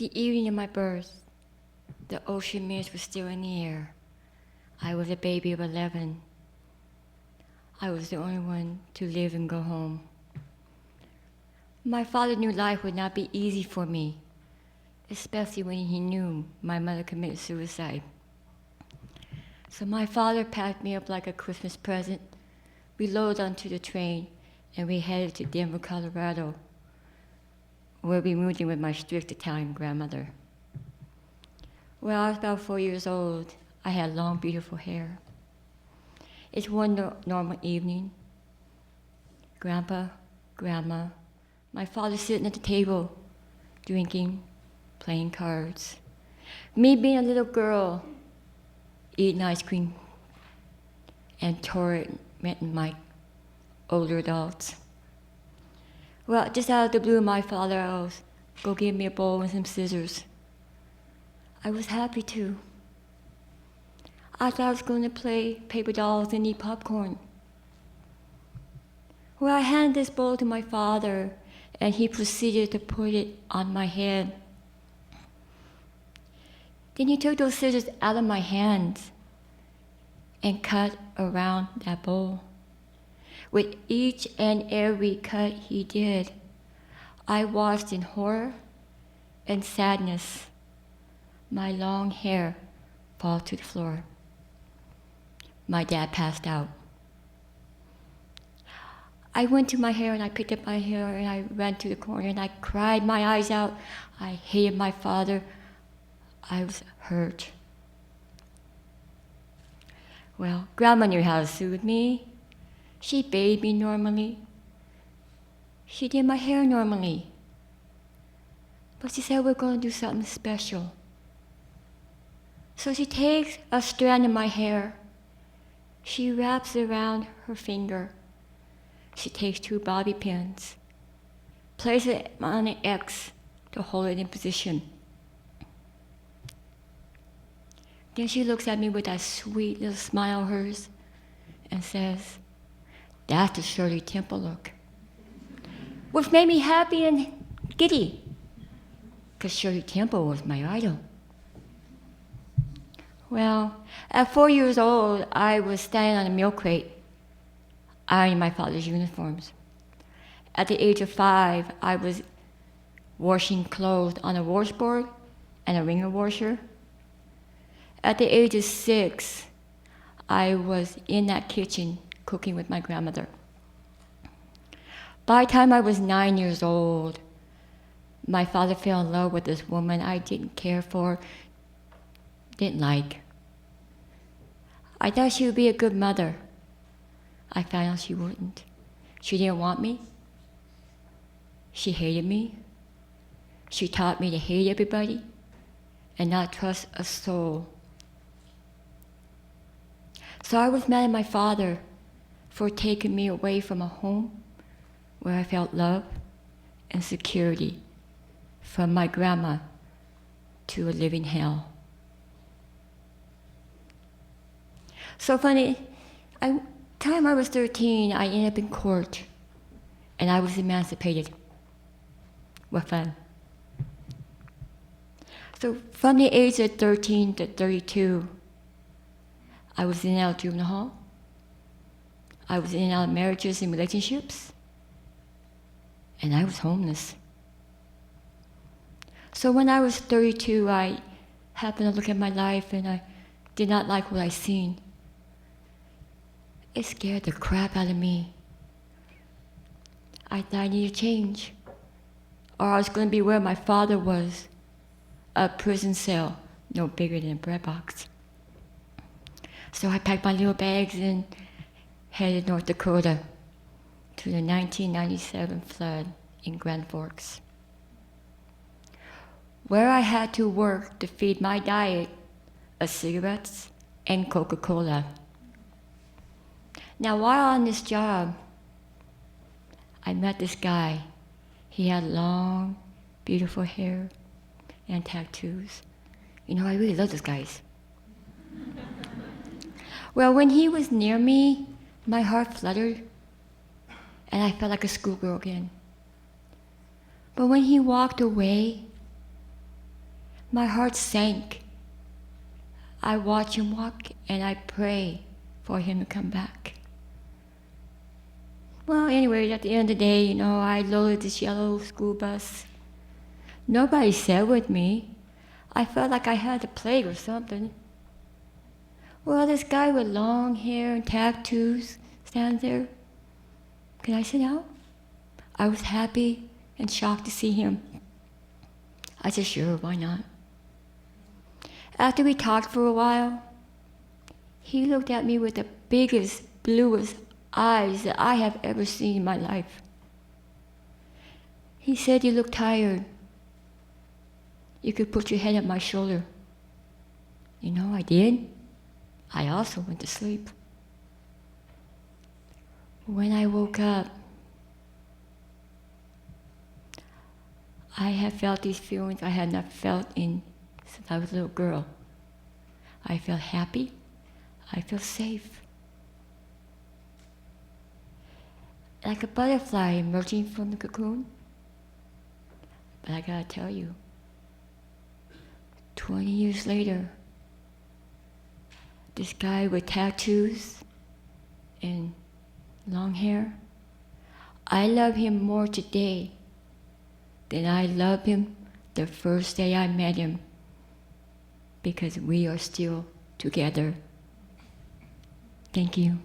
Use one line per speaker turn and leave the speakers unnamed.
The evening of my birth, the ocean mist was still in the air. I was a baby of 11. I was the only one to live and go home. My father knew life would not be easy for me, especially when he knew my mother committed suicide. So my father packed me up like a Christmas present. We loaded onto the train and we headed to Denver, Colorado, where we moved in with my strict Italian grandmother. When I was about 4 years old, I had long, beautiful hair. It's one normal evening. Grandpa, Grandma, my father sitting at the table, drinking, playing cards. Me being a little girl, eating ice cream, and tormenting my older adults. Well, just out of the blue, my father asked, "Go get me a bowl and some scissors." I was happy to. I thought I was going to play paper dolls and eat popcorn. Well, I handed this bowl to my father, and he proceeded to put it on my head. Then he took those scissors out of my hands and cut around that bowl. With each and every cut he did, I watched in horror and sadness my long hair fall to the floor. My dad passed out. I went to my hair and I picked up my hair and I ran to the corner and I cried my eyes out. I hated my father. I was hurt. Well, Grandma knew how to soothe me. She bathed me normally. She did my hair normally. But she said we're going to do something special. So she takes a strand of my hair. She wraps it around her finger. She takes 2 bobby pins, places it on an X to hold it in position. Then she looks at me with that sweet little smile of hers and says, "That's the Shirley Temple look," which made me happy and giddy, because Shirley Temple was my idol. Well, at 4 years old, I was standing on a milk crate, ironing my father's uniforms. At the age of 5, I was washing clothes on a washboard and a wringer washer. At the age of 6, I was in that kitchen cooking with my grandmother. By the time I was 9 years old, my father fell in love with this woman I didn't care for, didn't like. I thought she would be a good mother. I found out she wouldn't. She didn't want me. She hated me. She taught me to hate everybody and not trust a soul. So I was mad at my father for taking me away from a home where I felt love and security, from my grandma to a living hell. So funny, time I was 13, I ended up in court, and I was emancipated. What fun. So from the age of 13 to 32, I was in and out of juvenile hall. I was in and out of marriages and relationships, and I was homeless. So when I was 32, I happened to look at my life, and I did not like what I seen. It scared the crap out of me. I thought I needed to change, or I was going to be where my father was, a prison cell no bigger than a bread box. So I packed my little bags and headed North Dakota to the 1997 flood in Grand Forks, where I had to work to feed my diet of cigarettes and Coca-Cola. Now, while on this job, I met this guy. He had long, beautiful hair and tattoos. You know, I really love those guys. Well, when he was near me, my heart fluttered, and I felt like a schoolgirl again. But when he walked away, My heart sank. I watch him walk and I pray for him to come back. Well, anyway, at the end of the day, I loaded this yellow school bus. Nobody sat with me. I felt like I had the plague or something. Well, this guy with long hair and tattoos stands there. Can I sit down? I was happy and shocked to see him. I said, sure, why not? After we talked for a while, he looked at me with the biggest, bluest eyes that I have ever seen in my life. He said, you look tired. You could put your head on my shoulder. I did. I also went to sleep. When I woke up, I have felt these feelings I had not felt since I was a little girl. I felt happy. I feel safe. Like a butterfly emerging from the cocoon. But I gotta tell you, 20 years later, this guy with tattoos and long hair, I love him more today than I loved him the first day I met him, because we are still together. Thank you.